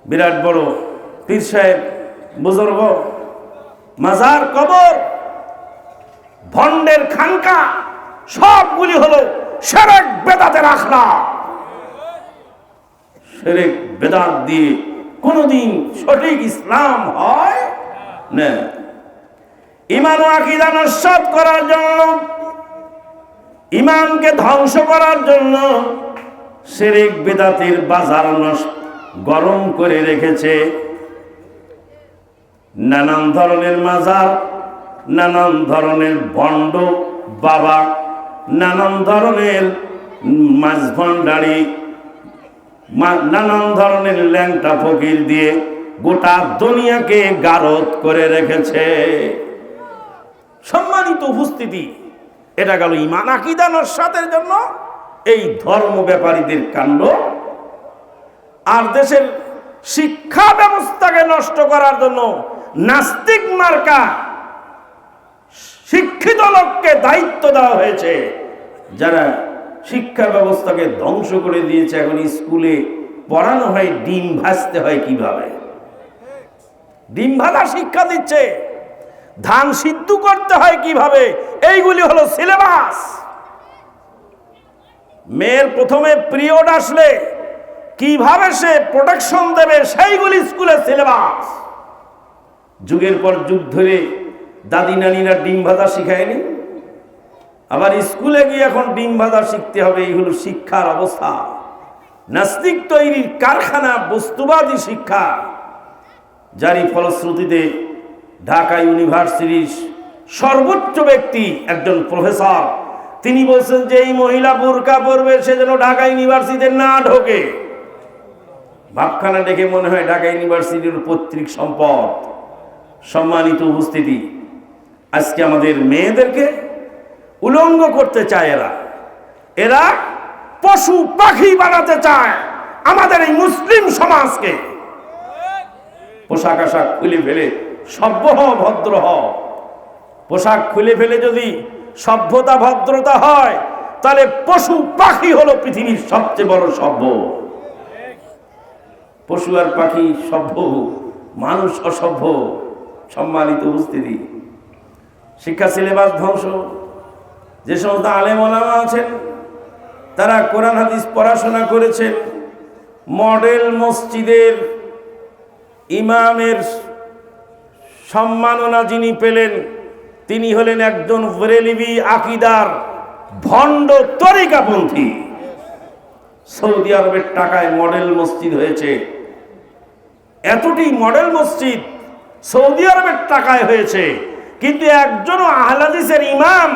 বিরাট বড় পীর সাহেব, বুজুর্গ, মাজার, কবর, ভণ্ডের খানকা, সবগুলি হলো শিরক বেদাতের আখড়া। শিরক বেদাত দিয়ে কোনদিন সঠিক ইসলাম হয় না। ঈমান ও আকীদা নস্যাৎ করার জন্য, ঈমানকে ধ্বংস করার জন্য শিরক বেদাতের বাজার গরম করে রেখেছে। নানান ধরনের মাজার, নানান ধরনের ভণ্ড বাবা, নানান ধরনের মাঝভান্ডারি, নানান ধরনের ল্যাংটা ফকির দিয়ে গোটা দুনিয়াকে গারদ করে রেখেছে। সম্মানিত উপস্থিতি, এটা গেল ঈমান আকীদা নস্যাতের জন্য এই ধর্ম ব্যাপারীদের কাণ্ড। আর দেশের শিক্ষা ব্যবস্থাকে নষ্ট করার জন্য নাস্তিক মার্কা শিক্ষিত লোককে দায়িত্ব দেওয়া হয়েছে, যারা শিক্ষা ব্যবস্থাকে ধ্বংস করে দিয়েছে। এখন স্কুলে পড়ানো হয় ডিম ভাজতে হয় কিভাবে, ডিম ভাজা শিক্ষা দিচ্ছে, ধান সিদ্ধ করতে হয় কিভাবে, এইগুলি হলো সিলেবাস। মেয়ের প্রথমে পিরিয়ড আসলে কিভাবে সে প্রোটেকশন দেবে, সেইগুলি স্কুলের সিলেবাস। যুগের পর যুগ ধরে দাদি নানিরা ডিম ভাজা শিখায়নি, আবার স্কুলে গিয়ে এখন ডিম ভাজা শিখতে হবে। এই হলো শিক্ষার অবস্থা। নাস্তিক তৈরির কারখানা, বস্তুবাদী শিক্ষা, যারই ফলশ্রুতিতে ঢাকা ইউনিভার্সিটির সর্বোচ্চ ব্যক্তি একজন প্রফেসর, তিনি বলছেন যে এই মহিলা বোরকা পরবে, সে যেন ঢাকা ইউনিভার্সিটিতে না ঢোকে। ভাবখানা দেখে মনে হয় ঢাকা ইউনিভার্সিটির পৈতৃক সম্পদ। সম্মানিত উপস্থিতি, আজকে আমাদের মেয়েদেরকে উলঙ্গ করতে চায় এরা পশু পাখি বানাতে চায় আমাদের এই মুসলিম সমাজকে। পোশাক আশাক খুলে ফেলে সভ্য হ, ভদ্র হ। পোশাক খুলে ফেলে যদি সভ্যতা ভদ্রতা হয়, তাহলে পশু পাখি হলো পৃথিবীর সবচেয়ে বড় সভ্য। পশু আর পাখি সভ্য, মানুষ অসভ্য। সম্মানিত উপস্থিতি, শিক্ষা সিলেবাস ধ্বংস। যে সমস্ত আলেম ওলামা আছেন, তারা কোরআন হাদিস পড়াশোনা করেছেন, মডেল মসজিদের ইমামের সম্মাননা যিনি পেলেন, তিনি হলেন একজন বেরেলভি আকীদার ভণ্ড তরিকাপন্থী। সৌদি আরবের টাকায় মডেল মসজিদ হয়েছে। এতটি মডেল মসজিদ সৌদি আরবের টাকায় হয়েছে, কিন্তু একজনও আহলে হাদিসের ইমাম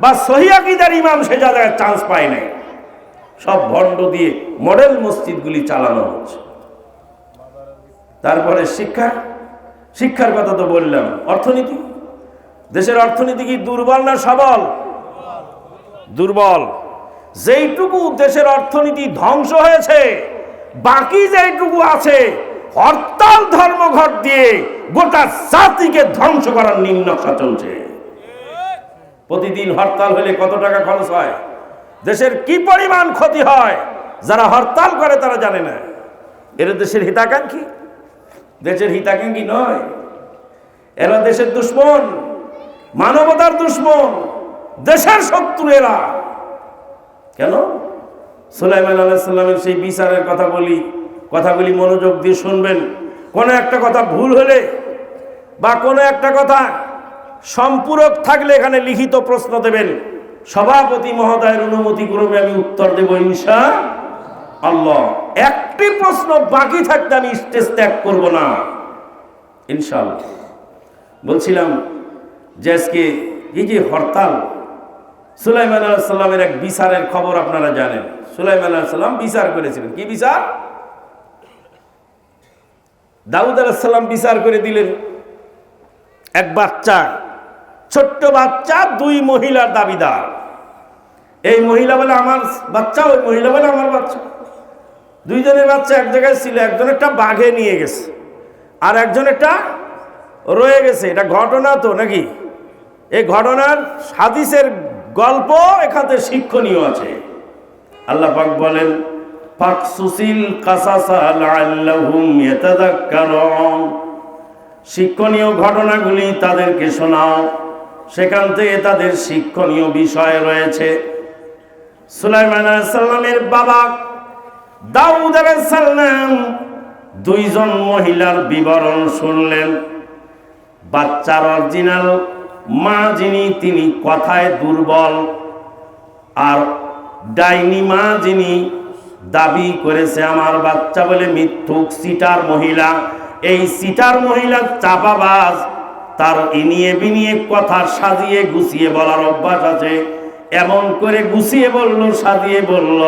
বা সহিহ আকীদার ইমাম সে জায়গায় চান্স পায় নাই। সব ভণ্ড দিয়ে মডেল মসজিদগুলি চালানো হচ্ছে। তারপরে শিক্ষার কথা তো বললাম। অর্থনীতি, দেশের অর্থনীতি কি দুর্বল না সবল? দুর্বল। যেইটুকু দেশের অর্থনীতি ধ্বংস হয়েছে, বাকি যেইটুকু আছে হরতাল ধর্মঘট দিয়ে গোটা জাতিকে ধ্বংস করার নিম্নকশা চলছে। প্রতিদিন হরতাল হলে কত টাকা খরচ হয়, দেশের কি পরিমাণ ক্ষতি হয়, যারা হরতাল করে তারা জানে না। এরা দেশের হিতাকাঙ্ক্ষী? দেশের হিতাকাঙ্ক্ষী নয়, এরা দেশের দুশ্মন, মানবতার দুশ্মন, দেশের শত্রু এরা। কেন? সুলাইমান আলাইহিস সালামের সেই বিচারের কথাগুলি মনোযোগ দিয়ে শুনবেন। কোনো একটা কথা ভুল হলে বা কোনো একটা কথা সম্পূরক থাকলে এখানে লিখিত প্রশ্ন দেবেন। সভাপতি মহোদয়ের অনুমতি ক্রমে আমি উত্তর দেব ইনশাআল্লাহ। একটি প্রশ্ন বাকি থাকতে আমি স্টেজ ত্যাগ করব না ইনশাআল্লাহ। বলছিলাম যে আজকে এই যে হরতাল, সুলাইমান আলাইহিস সালামের এক বিচারের খবর আপনারা জানেন। সুলাইমান আলাইহিস সালাম বিচার করেছিলেন। কি বিচার? দাউদ আলাইহিস সালাম বিচার করে দিলেন। এক বাচ্চা, ছোট্ট বাচ্চা, দুই মহিলার দাবিদার। এই মহিলা বলে আমার বাচ্চা, ওই মহিলা বলে আমার বাচ্চা। দুইজনের বাচ্চা এক জায়গায় ছিল, একজন একটা বাঘে নিয়ে গেছে আর একজন একটা রয়ে গেছে। এটা ঘটনা তো নাকি? এই ঘটনার হাদিসের গল্প এখানে শিক্ষণীয় আছে। আল্লাহ পাক বলেন ফাকসুসিল কাসাসা লাআল্লাহুম ইয়াতাযাক্কারুন, শিক্ষণীয় ঘটনাগুলি তাদেরকে শোনাও, সেখান থেকে তাদের শিক্ষণীয় বিষয় রয়েছে। সুলাইমান আলাইহিস সালামের বাবা দাউদ আলাইহিস সালাম দুইজন মহিলার বিবরণ শুনলেন। বাচ্চার অরিজিনাল মা যিনি, তিনি কথায় দুর্বল, আর ডাইনি মা যিনি দাবি করেছে আমার বাচ্চা বলে, মিথ্যুক সিটার মহিলা। এই সিটার মহিলা চাপাবাজ, তার ইনিয়ে বিনিয়ে কথা সাজিয়ে গুছিয়ে বলার অভ্যাস আছে। এমন করে গুছিয়ে বলল, সাজিয়ে বলল,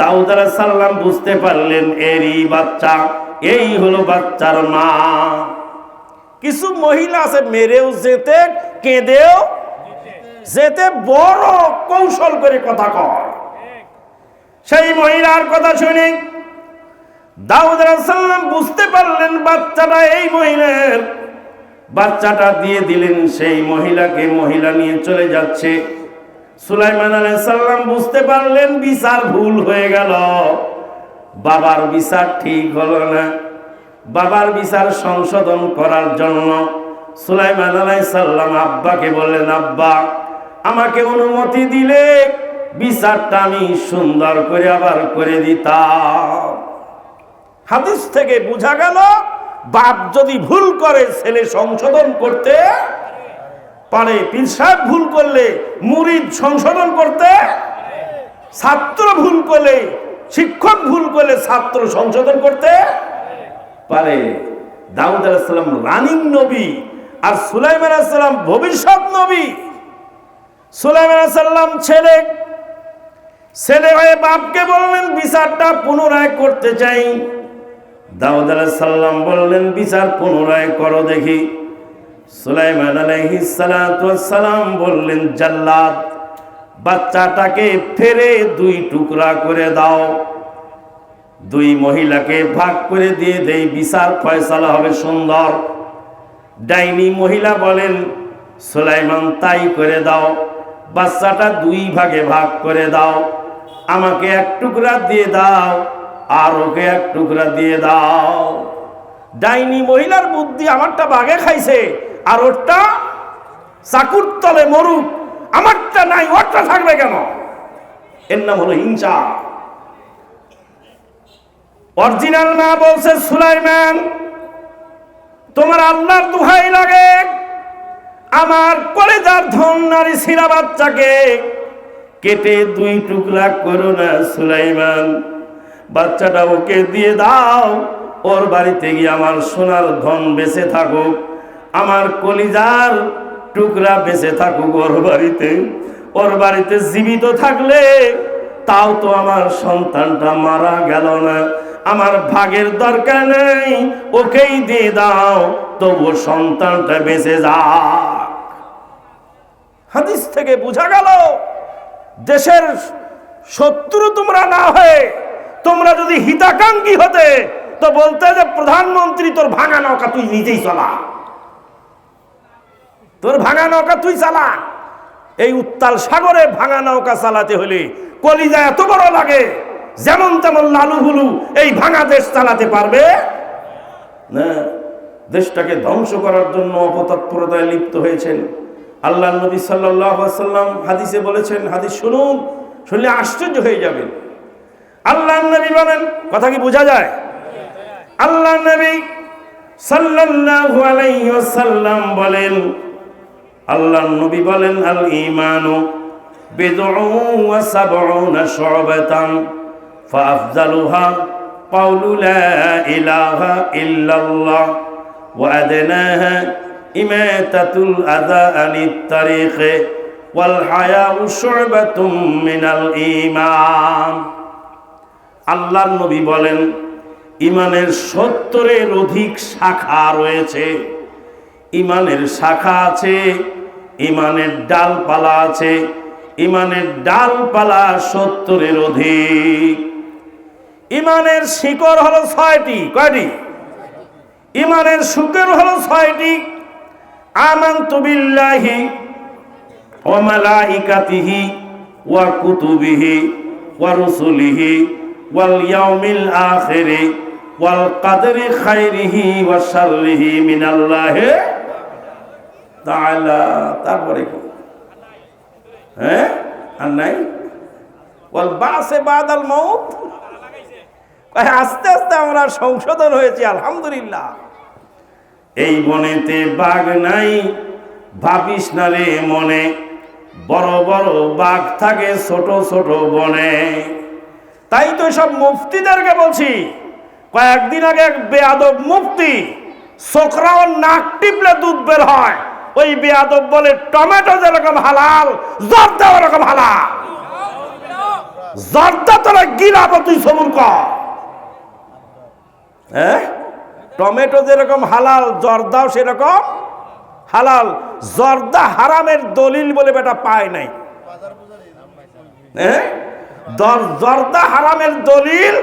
দাউদ আলাইহিস সালাম বুঝতে পারলেন এরই বাচ্চা, এই হলো বাচ্চার মা। কিছু মহিলা আছে মেরেও যেতে, কেঁদেও যেতে, বড় কৌশল করে কথা কয়। সেই মহিলার কথা শুনে দাউদ আলাইহিস সালাম বুঝতে পারলেন বাচ্চাটা এই মহিলার। বাচ্চাটা দিয়ে দিলেন সেই মহিলাকে, মহিলা নিয়ে চলে যাচ্ছে। সুলাইমান আলাইহিস সালাম বুঝতে পারলেন বিচার ভুল হয়ে গেল, বাবার বিচার ঠিক হলো না। বাবার বিচার সংশোধন করার জন্য সুলাইমান আলাইহিস সালাম আব্বাকে বললেন, আব্বা আমাকে অনুমতি দিলে বিচারটা আমি সুন্দর করে আবার করে দিতাম। হাদিস থেকে বোঝা গেল বাপ যদি ভুল করে ছেলে সংশোধন করতে পারে। পীর সাহেব ভুল করলে মুরিদ সংশোধন করতে, ছাত্র ভুল করলে, শিক্ষক ভুল করলে ছাত্র সংশোধন করতে পারে। দাউদ আলাইহিস সালাম রানিং নবী, আর সুলাইমান আলাইহিস সালাম ভবিষ্যৎ নবী। সুলাইমান আলাইহিস সালাম ছেলে হয়ে বাপকে বললেন বিচারটা পুনরায় করতে চাই। দাউদ আলাইহিস সালাম বললেন বিচার পুনরায় করো দেখি। সুলাইমান আলাইহিস সালাম বললেন, জাল্লাদ বাচ্চাটাকে ফেরে দুই টুকরা করে দাও, দুই মহিলাকে ভাগ করে দিয়ে দেই, বিচার ফয়সালা হবে সুন্দর। ডাইনি মহিলা বলেন, সুলাইমান তাই করে দাও, বাচ্চাটা দুই ভাগে ভাগ করে দাও, আমাকে এক টুকরা দিয়ে দাও আর ওকে এক টুকরা দিয়ে দাও। ডাইনি মহিলার বুদ্ধি, আমারটা বাগে খাইছে আর ওরটা চাকুর তলে মরুক, আমারটা নাই ওরটা থাকবে কেন? এর নাম হলো হিংসা। অরিজিনাল মা বলছে, সুলাইমান তোমার আল্লাহর দোহাই লাগে, আমার কলেজার ধন নারী ছিঁড়া বাচ্চাকে কেটে দুই টুকরা করো না সুলাইমান, বাচ্চাটা ওকে দিয়ে দাও, ওর বাড়িতে গিয়ে আমার সোনার ধন বেঁচে থাকুক, আমার কলিজার টুকরা বেঁচে থাকুক ওর বাড়িতে জীবিত থাকলে তাও তো আমার সন্তানটা মারা গেল না, আমার ভাগের দরকার নেই, ওকেই দিয়ে দাও, তবু সন্তানটা বেঁচে যাক। হাদিস থেকে বোঝা গেল দেশের শত্রু তোমরা না হয়ে তোমরা যদি হিতাকাঙ্ক্ষী হতে তো বলতে যে প্রধানমন্ত্রী তোর ভাঙা নৌকা তুই নিজেই চালা, তোর ভাঙা নৌকা তুই চালা। এই উত্তাল সাগরে ভাঙা নৌকা চালাতে হলে কলিজা এত বড় লাগে, যেমন তেমন লালু হুলু এই ভাঙা দেশ চালাতে পারবে না। দেশটাকে ধ্বংস করার জন্য অপতৎপরতায় লিপ্ত হয়েছেন। আল্লাহ নবী সাল্লাল্লাহু আলাইহি ওয়াসাল্লাম হাদিসে বলেছেন, হাদিস শুনুন, শুনলে আশ্চর্য হয়ে যাবেন। আল্লাহ নবী বলেন, কথা কি বোঝা যায়? আল্লাহ নবী সাল্লাল্লাহু আলাইহি ওয়াসাল্লাম বলেন, আল্লাহ নবী বলেন, আল ঈমানু বিদউ ওয়া সাবউনা শু'বাতান ফাআফযালুহা কাউলু লা ইলাহা ইল্লাল্লাহ ওয়া আদনাহা ইমাতাতুল আযা আনিত তারিক ওয়াল হায়াউ শু'বাতুম মিনাল ঈমান। আল্লাহর নবী বলেন, ঈমানের 70-এর অধিক শাখা রয়েছে। ঈমানের শাখা আছে, ঈমানের ডালপালা আছে, ঈমানের ডালপালা 70-এর অধিক। ঈমানের শিকড় হলো 6টি। কয়টি? ঈমানের শিকড় হলো 6টি। আমানতু বিল্লাহি ওয়া মালাইকাতিহি ওয়া কুতুবিহি ওয়া রুসুলিহি ওয়াল ইয়াউমিল আখিরি ওয়াল কদরি খাইরিহি ওয়া শাররিহি মিনাল্লাহি তাআলা। তারপরে কি? হ্যাঁ, আর নাই ওয়াল বাসে বাদাল মাউত। আস্তে আস্তে আমরা সংশোধন হয়েছি, আলহামদুলিল্লাহ। এই বনেতে বাঘ নাই ভাবিস না রে মনে, বড় বড় বাঘ থাকে ছোট ছোট বনে। তাই তো সব মুফতিদেরকে বলছি, কয়েকদিন আগে এক বেয়াদব মুফতি, ছোকরাও নাক টিপলে দুধ বের হয়, ওই বেয়াদব বলে টমেটো যেরকম হালাল জর্দা ওরকম হালাল। জর্দা তোরা গিলাবো, তুই সবুর কর। হ্যাঁ, টমেটো যেরকম হালাল জর্দাও সেরকম হালাল। জর্দা হারামের দলিল বলে বেটা পায় নাই। হ্যাঁ, জর্দা হারামের দলিল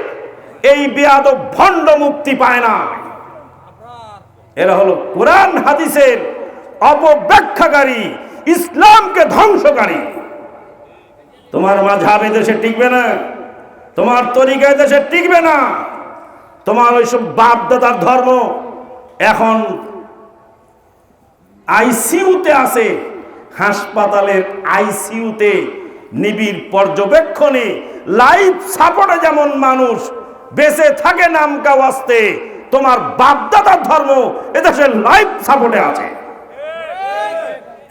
এই বেয়াদব ভণ্ড মুক্তি পায় না। এরা হলো কোরআন হাদিসের অপব্যাখ্যাকারী, ইসলামকে ধ্বংসকারী। তোমার মাযহাব দেশে টিকবে না, তোমার তরিকা দেশে টিকবে না। তোমার ওইসব বাপ দাদার ধর্ম এখন আইসিইউতে আছে, হাসপাতালের আইসিইউতে নিবিড় পর্যবেক্ষণে লাইফ সাপোর্টে যেমন মানুষ বেঁচে থাকে নামকা ওয়াস্তে, তোমার বাপ দাদার ধর্ম এদেশে লাইফ সাপোর্টে আছে।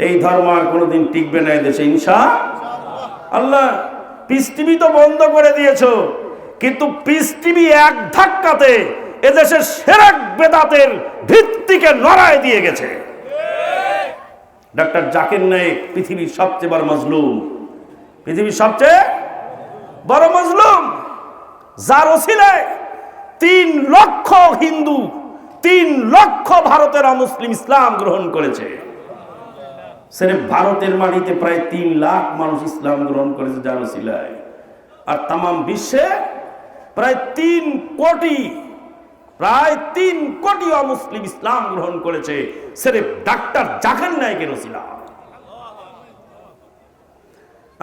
এই ধর্ম আর কোনোদিন টিকবে না এদেশে ইনশাআল্লাহ। পিস টিভি তো বন্ধ করে দিয়েছো, কিন্তু পিস টিভি এক ধাক্কাতে এদেশের সেরা বেদাতের ভিত্তিকে নড়ায় দিয়ে গেছে। ডক্টর জাকির নায়েক পৃথিবীর সবচেয়ে বড় মজলুম, পৃথিবীর সবচেয়ে বড় মজলুম, যার ওসিলায় 3 লক্ষ হিন্দু, 3 লক্ষ ভারতের অমুসলিম ইসলাম গ্রহণ করেছে। সির্ফ ভারতের মাটিতে প্রায় 3 লাখ মানুষ ইসলাম গ্রহণ করেছে যার ওসিলায়। আর তাম বিশ্বে প্রায় 3 কোটি অমুসলিম ইসলাম গ্রহণ করেছে সির্ফ ডাক্তার জাকির নায়েকের ওসিলা।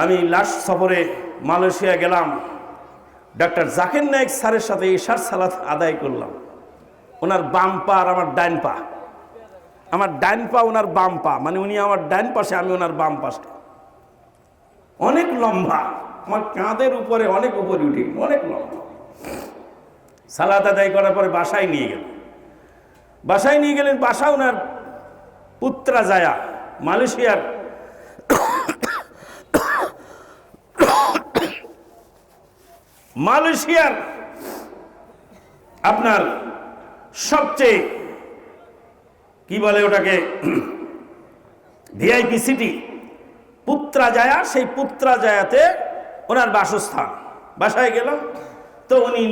আমি লাস্ট সফরে মালয়েশিয়া গেলাম, ডাক্তার জাকির নায়েক স্যারের সাথে ইশার সালাত আদায় করলাম। ওনার বাম পা আর আমার ডান পা, আমার ডান পা ওনার বাম পা, মানে উনি আমার ডান পাশে, আমি ওনার বাম পাশে। অনেক লম্বা, আমার কাঁধের উপরে অনেক উপরে উঠে, অনেক লম্বা। সালাত আদায় করার পরে বাসায় নিয়ে গেলেন। বাসা ওনার পুত্রাজায়া, মালয়েশিয়ার আপনার সবচেয়ে কি বলে ওটাকে, ভিআইপি সিটি পুত্রাজায়া। সেই পুত্রাজায়াতে ওনার বাসস্থান। বাসায় গেলাম তো উনি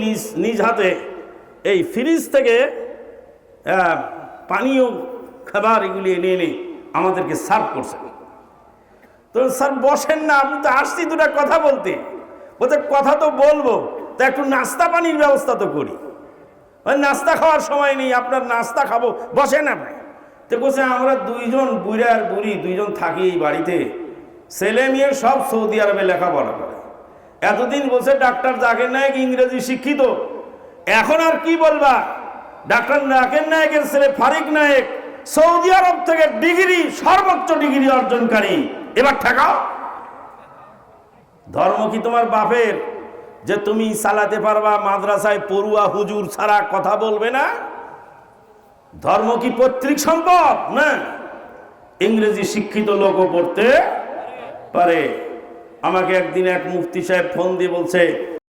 নিজ হাতে এই ফ্রিজ থেকে পানীয় খাবার এগুলি এনে আমাদেরকে সার্ভ করছেন। তো স্যার বসেন না, আপনি তো আসছি দুটা কথা বলতে। বলতে কথা তো বলবো, তা একটু নাস্তা পানির ব্যবস্থা তো করি। ওই নাস্তা খাওয়ার সময় নেই, আপনার নাস্তা খাবো, বসেন আপনি। তো বলছে আমরা 2 জন বুড়া আর বুড়ি 2 জন থাকি এই বাড়িতে, ছেলে মেয়ে সব সৌদি আরবে লেখাপড়া করে। এতদিন বলছে ডাক্তার জাকির নায়েক ইংরেজি শিক্ষিত, এখন আর কি বলবা, ডাক্তার জাকির নায়েকের ছেলে ফারিক নায়েক সৌদি আরব থেকে ডিগ্রি, সর্বোচ্চ ডিগ্রি অর্জনকারী, এবার ঠেকাও। ধর্ম কি তোমার বাপের যে তুমি চালাতে পারবা, মাদ্রাসায় পড়ুয়া হুজুর ছাড়া কথা বলবে না? ধর্ম কি পৈতৃক সম্পদ? না, ইংরেজি শিক্ষিত লোকও পড়তে পারে। আমাকে একদিন এক মুফতি সাহেব ফোন দিয়ে বলছে,